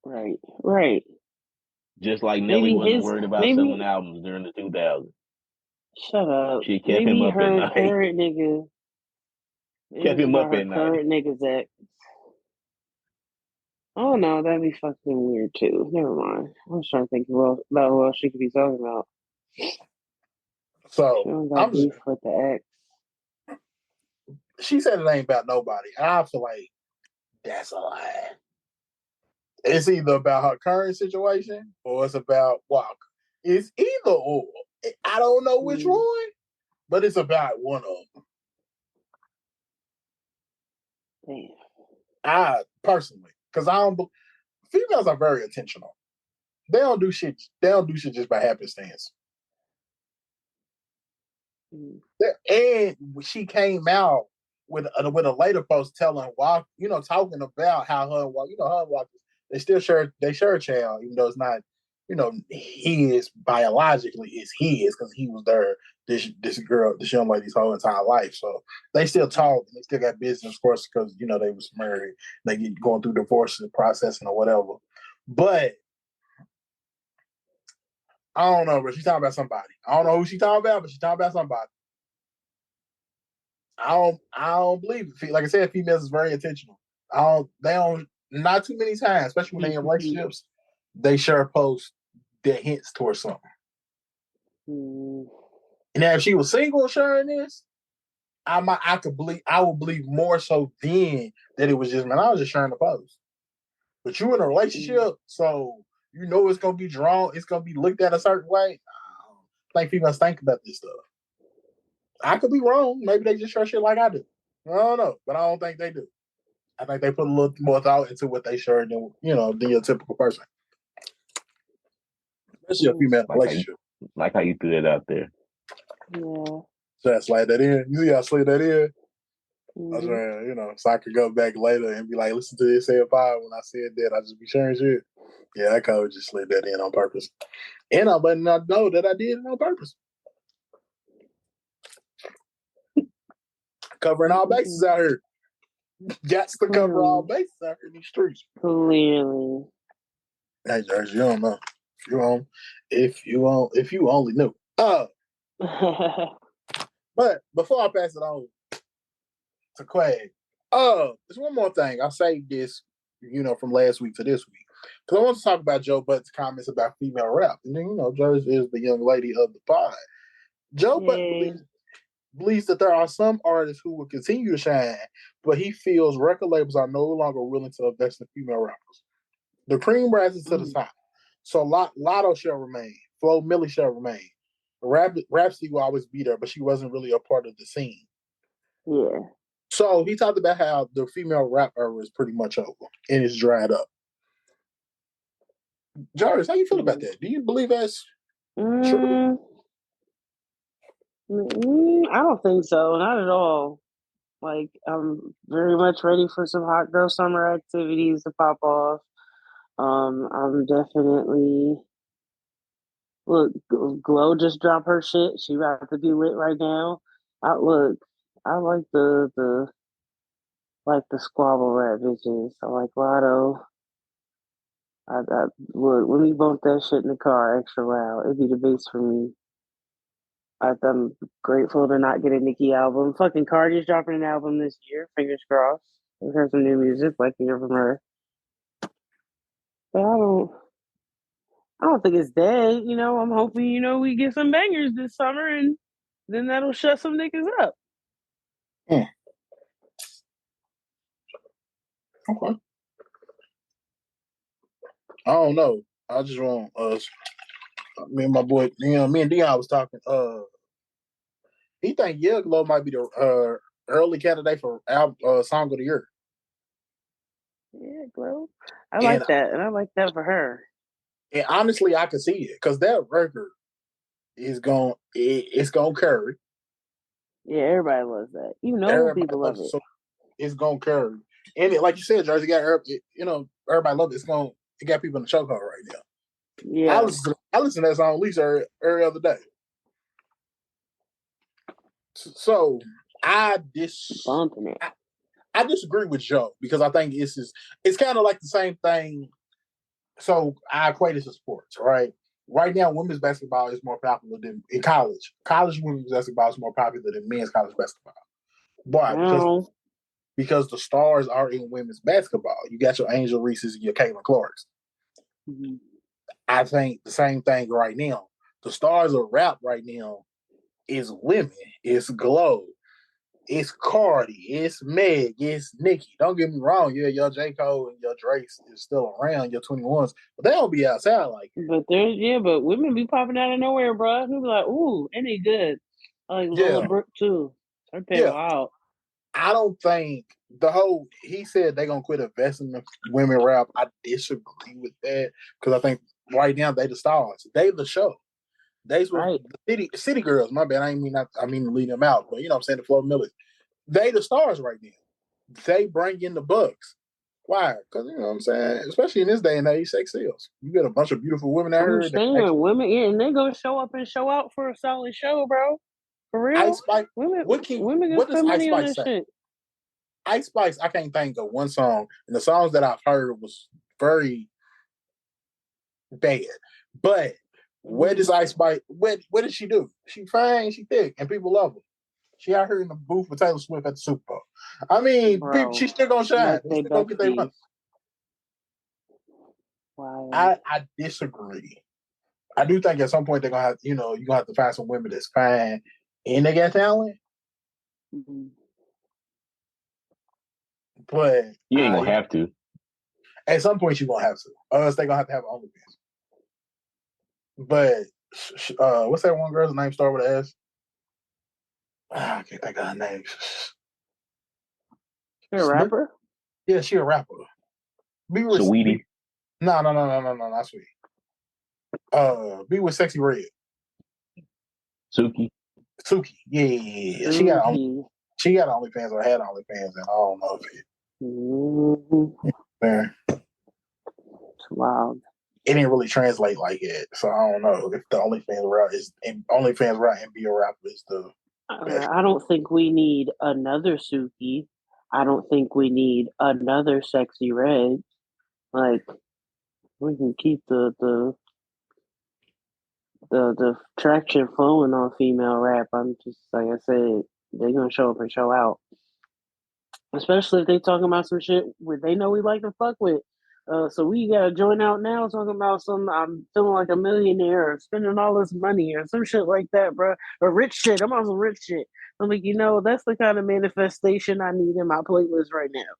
Right. Just like Nelly wasn't worried about selling albums during the 2000s. Shut up. She kept him up at night. Current nigga. Kept him up at night. Current niggas ex. Oh no, that'd be fucking weird too. Never mind. I was trying to think about who else she could be talking about. So I'm beef with the ex. She said it ain't about nobody. I feel like that's a lie. It's either about her current situation or it's about Walker. It's either or. I don't know which one, but it's about one of them. Damn. I personally, because females are very intentional. They don't do shit. They don't do shit just by happenstance. And she came out with a later post telling Walker, talking about how her and Walker, they still share a child, even though it's not, his biologically, it's his because he was there. This young lady's whole entire life. So they still talk and they still got business, of course, because they was married. They get going through divorce processing or whatever. But I don't know, but she's talking about somebody. I don't know who she's talking about, but she's talking about somebody. I don't believe it. Like I said, females is very intentional. They don't not too many times, especially when they're in relationships, they share posts that hints towards something. And now if she was single sharing this, I would believe more so then that it was just, man, I was just sharing the post. But you in a relationship, so it's gonna be drawn, it's gonna be looked at a certain way. I think females think about this stuff. I could be wrong. Maybe they just share shit like I do. I don't know, but I don't think they do. I think they put a little more thought into what they share than your typical person. Especially a female relationship. Like how you threw that out there. Yeah. So I slide that in. You see how I slid that in? I was trying, so I could go back later and be like, listen to this at 5 when I said that. I just be sharing shit. Yeah, I kind of just slid that in on purpose. And I'm letting them know that I did it on purpose. Covering all bases out here. Got to cover all bases out here in these streets. Clearly. Hey, George, you don't know. If you only knew. But before I pass it on to Quag, there's one more thing. I'll say this, from last week to this week. Because I want to talk about Joe Budden's comments about female rap. And then, George is the young lady of the pod. Joe Budden believes that there are some artists who will continue to shine, but he feels record labels are no longer willing to invest in female rappers. The cream rises to the top. So Lotto shall remain. Flo Milli shall remain. Rhapsody will always be there, but she wasn't really a part of the scene. Yeah. So he talked about how the female rap era is pretty much over and it's dried up. Jarvis, how you feel about that? Do you believe that's true? I don't think so. Not at all. Like, I'm very much ready for some hot girl summer activities to pop off. I'm definitely look. Glow just dropped her shit. She about to be lit right now. I like the squabble rap bitches. I like Lotto. Let me bump that shit in the car extra loud. It'd be the bass for me. I'm grateful to not get a Nicki album. Fucking Cardi's dropping an album this year. Fingers crossed. We've heard some new music. Like to hear from her. But I don't think it's dead. I'm hoping, we get some bangers this summer and then that'll shut some niggas up. Okay. I don't know. I just want me and my boy, me and Dion was talking. He think Yell Glow might be the early candidate for Song of the Year. Yeah, Glow. I like that, and I like that for her. And honestly, I can see it because that record is it's gonna carry. Yeah, everybody loves that. Even old people love it. it's gonna carry. And like you said, Jersey got everybody love it. It got people in the chokehold right now. Yeah, I listen to that song at least every other day. So I disagree with Joe because I think it's kind of like the same thing. So I equate it to sports, right? Right now, women's basketball is more popular than in college. College women's basketball is more popular than men's college basketball. Why? Because the stars are in women's basketball. You got your Angel Reese's and your Caitlin Clarks. Mm-hmm. I think the same thing right now. The stars of rap right now is women. It's Glow. It's Cardi. It's Meg. It's Nicki. Don't get me wrong. Yeah, your J. Cole and your Drake is still around, your 21s, but they don't be outside like that. But women be popping out of nowhere, bro. Who be like, ooh, ain't he good? I like Lola Brooke too. Her tail out. I don't think he said they're gonna quit investing in women rap. I disagree with that because I think right now they the stars. They the show. They were the city girls. My bad. I mean to leave them out, but you know what I'm saying, the Flo Millers. They the stars right now. They bring in the bucks. Why? Because you know what I'm saying, especially in this day and age, sex sells. You get a bunch of beautiful women out here. Women, and they gonna show up and show out for a solid show, bro. For real. Ice Spice. Women What does Ice Spice say? Shit. Ice Spice, I can't think of one song, and the songs that I've heard was very bad. But where does Ice Spice? What did she do? She fine, she thick, and people love her. She out here in the booth with Taylor Swift at the Super Bowl. I mean, she's still gonna shine. Still gonna get their money. Wow. I disagree. I do think at some point they're gonna have, you're gonna have to find some women that's fine and they got talent. Mm-hmm. But you ain't gonna have to. At some point, you're gonna have to, or else they're gonna have OnlyFans. But what's that one girl's name? Start with an S. I can't think of her name. She a rapper? Yeah, she a rapper. Sweetie. No, not Sweetie. Be with Sexy Red. Suki. Yeah. She got OnlyFans or had OnlyFans, and I don't know if it. Mm-hmm. It's wild. It didn't really translate like it, so I don't know if the OnlyFans route and be a rapper is the. I don't think we need another Suki. I don't think we need another Sexy Red. Like, we can keep the traction flowing on female rap. I'm just, like I said, they're gonna show up and show out. Especially if they talking about some shit where they know we like to fuck with. So we gotta join out now talking about I'm feeling like a millionaire or spending all this money or some shit like that, bro. Or rich shit. I'm on some rich shit. I'm like, that's the kind of manifestation I need in my playlist right now.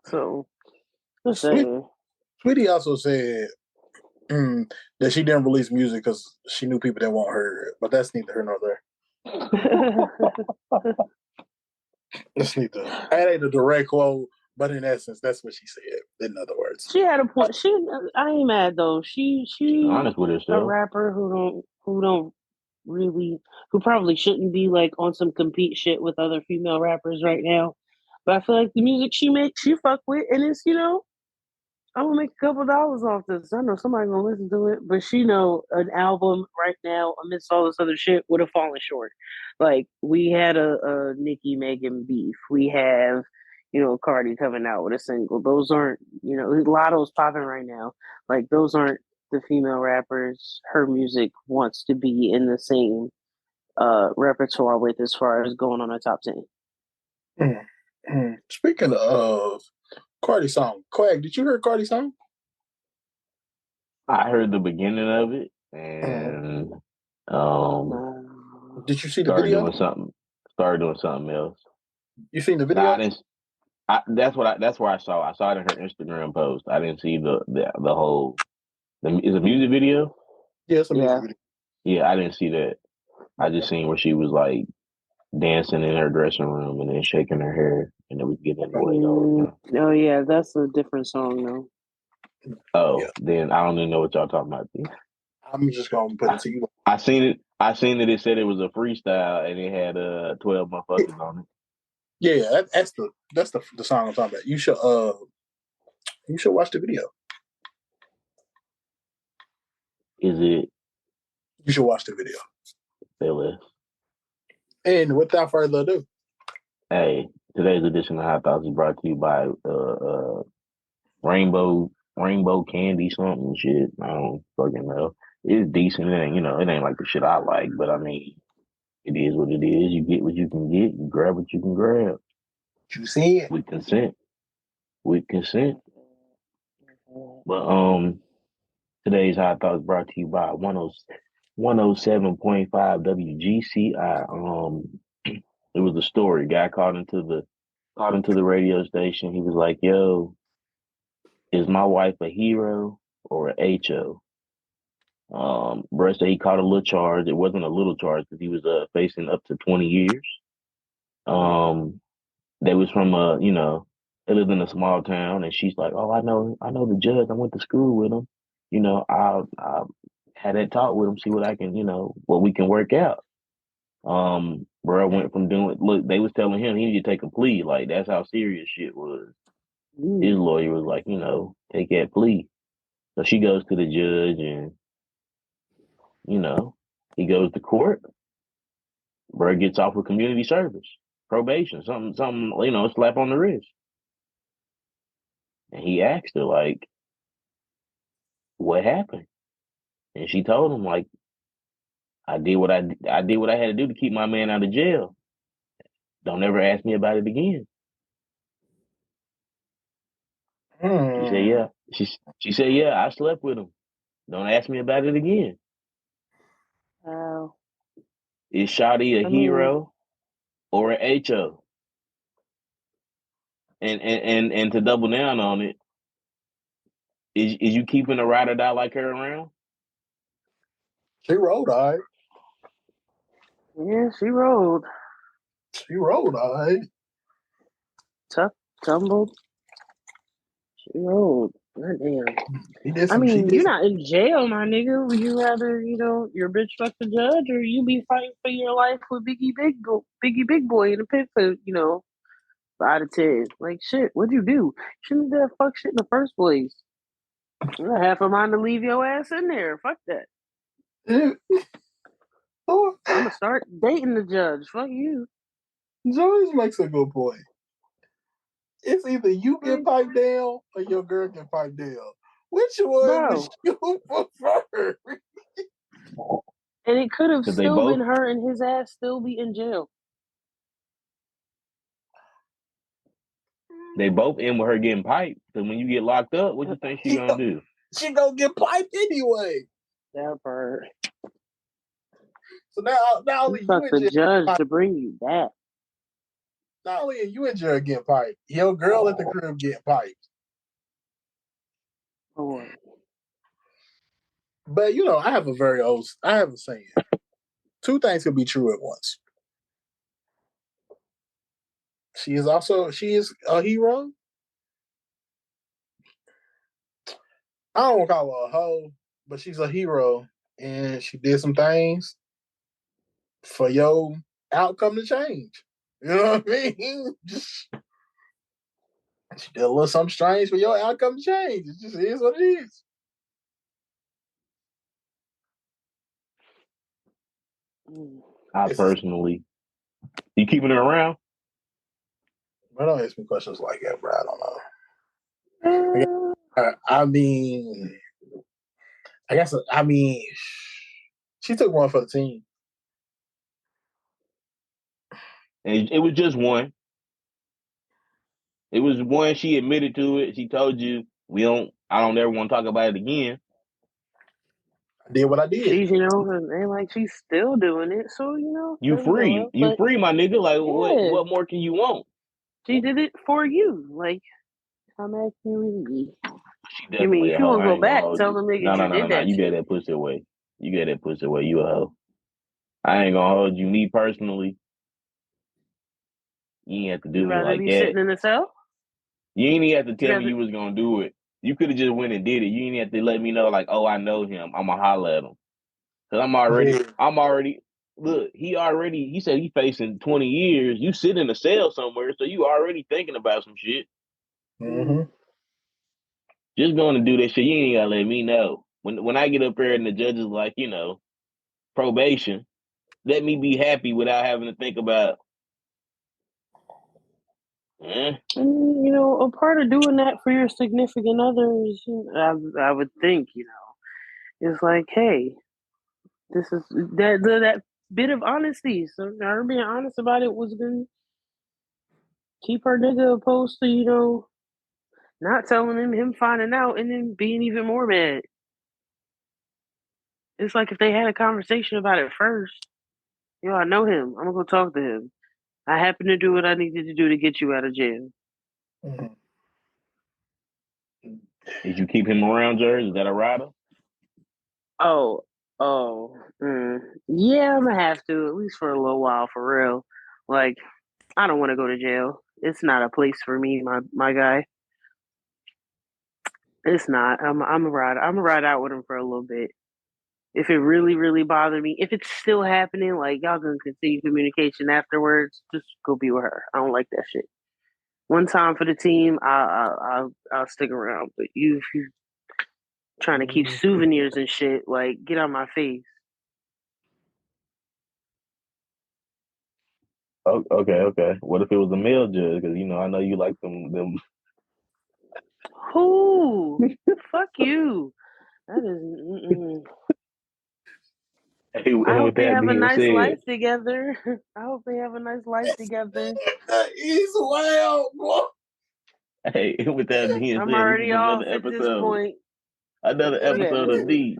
So, Sweetie also said that she didn't release music because she knew people didn't want her, but that's neither here nor there. That's neither. That ain't a direct quote, but in essence, that's what she said. In other words, she had a point. I ain't mad though. She's honest with herself. A rapper who probably shouldn't be like on some compete shit with other female rappers right now. But I feel like the music she makes, she fuck with, and it's I'm gonna make a couple dollars off this. I know somebody gonna listen to it, but she know an album right now amidst all this other shit would have fallen short. Like we had a Nicki Megan beef. We have Cardi coming out with a single. Those aren't Lotto's popping right now. Like those aren't the female rappers her music wants to be in the same repertoire with as far as going on a top 10. Speaking of Cardi song, Quag, did you hear Cardi song? I heard the beginning of it, and did you see the video? Started doing something else. You seen the video? I didn't. That's where I saw. I saw it in her Instagram post. I didn't see the whole. Is a music video? Yeah, it's a music video. Yeah, I didn't see that. I just seen where she was like dancing in her dressing room and then shaking her hair, and then we get into it. Oh yeah, that's a different song though. Oh, yeah. Then I don't even know what y'all talking about. I'm just gonna put it to you like I seen it. I seen that it said it was a freestyle and it had 12 motherfuckers on it. Yeah, that's the song I'm talking about. You should watch the video. Is it? You should watch the video. Say less. And without further ado, hey, today's edition of Hot Thoughts is brought to you by Rainbow Candy something shit. I don't fucking know. It's decent. It ain't it ain't like the shit I like, but I mean, it is what it is. You get what you can get. You grab what you can grab. You see it with consent. With consent. But today's Hot Thoughts brought to you by 107.5 WGCI. It was a story. Guy called into the radio station. He was like, "Yo, is my wife a hero or a HO?" Brett said he caught a little charge. It wasn't a little charge because he was facing up to 20 years. They was from they lived in a small town, and she's like, "Oh, I know the judge. I went to school with him. I'll had that talk with him, see what I can, what we can work out." Bro went from look, they was telling him he needed to take a plea. Like, that's how serious shit was. His lawyer was like, take that plea. So she goes to the judge and, he goes to court. Bro gets off with community service, probation, something, a slap on the wrist. And he asked her, like, what happened? And she told him, like, I did what I had to do to keep my man out of jail. Don't ever ask me about it again. She said, yeah. She said, yeah, I slept with him. Don't ask me about it again. Wow. Is Shawty a hero or an HO? And to double down on it, is you keeping a ride or die like her around? She rolled, all right. Yeah, she rolled. She rolled, all right. Tough, tumbled. She rolled. God damn. I mean, you're not in jail, my nigga. Would you rather, your bitch fuck the judge, or you be fighting for your life with Biggie Big Boy in the pit for, 5 to 10? Like, shit, what'd you do? Shouldn't have done fuck shit in the first place. I have a mind to leave your ass in there. Fuck that. I'm gonna start dating the judge. Fuck you. George makes a good point. It's either you get piped down or your girl get piped down. Which one would you prefer? And it could have still been her and his ass still be in jail. They both end with her getting piped. So when you get locked up, what you think she gonna do? She gonna get piped anyway. That part. So now only you the judge to bring you back. Not only are you in jail getting piped, your girl at the crib getting piped. Oh. But I have a saying. Two things can be true at once. She is a hero. I don't want to call her a hoe, but she's a hero, and she did some things for your outcome to change. You know what I mean? She did a little something strange for your outcome to change. It just is what it is. I personally, you keeping her around? But don't ask me questions like that, bro. I don't know. I mean, she took one for the team. And it was just one. It was one. She admitted to it. She told you, I don't ever want to talk about it again. I did what I did. She's, and like she's still doing it. So, You free. You free, my nigga. Like, yeah. What more can you want? She did it for you. Like, I'm asking you. She definitely if you want to go back, tell them niggas you did that. You get that pussy away. You a hoe. I ain't gonna hold you. Me personally, you ain't have to do me like that. Sitting in the cell? You ain't even have to tell me you was gonna do it. You could have just went and did it. You ain't have to let me know, like, oh, I know him. I'ma holler at him. Cause I'm already. Look, he said he facing 20 years. You sit in a cell somewhere, so you already thinking about some shit. Mm-hmm. Just going to do that shit. You ain't gotta let me know. When I get up there and the judge is like, probation, let me be happy without having to think about. And, a part of doing that for your significant other is, I would think, it's like, hey, this is that bit of honesty. So her being honest about it was gonna keep her nigga opposed to, not telling him finding out, and then being even more mad. It's like if they had a conversation about it first. I know him. I'm gonna go talk to him. I happen to do what I needed to do to get you out of jail. Mm-hmm. Did you keep him around, Jerry? Is that a rider? Yeah, I'm gonna have to, at least for a little while, for real. Like, I don't want to go to jail. It's not a place for me, my guy. It's not. I'm a ride. I'm a ride out with him for a little bit. If it really, really bothered me, if it's still happening, like y'all gonna continue communication afterwards, just go be with her. I don't like that shit. One time for the team, I'll stick around. But if you trying to keep souvenirs and shit, like get out my face. Oh, okay. What if it was a male judge? Because I know you like them. Who? Fuck you. That is. Hey, I hope with they that have a being nice said, life together. I hope they have a nice life together. He's wild, boy. hey, with that being I'm said, this already is off another at this episode. point. Another episode Okay. of the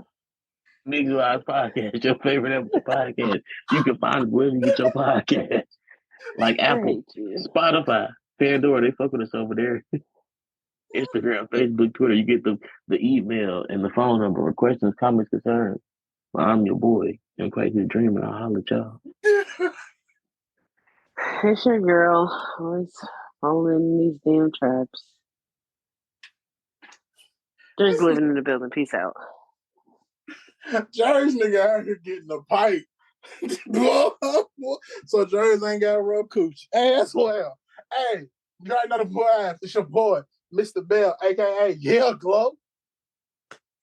Mixed Vibes Podcast, your favorite podcast. You can find it wherever you get your podcast, like I Apple, hate you. Spotify, Pandora. They fuck with us over there. Instagram, Facebook, Twitter. You get the email and the phone number or questions, comments, concerns. Well, I'm your boy, and Crazy Dreamer. I'll holler at y'all. It's your girl. Always falling in these damn traps. Just living in the building. Peace out. Jerry's nigga out here getting a pipe. So Jerry's ain't got to rub cooch. Hey, as well. Hey, you already know the boy. It's your boy, Mr. Bell, a.k.a. Yeah, Glow.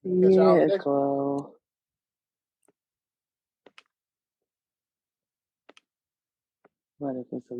Yeah, Glow. What if it's a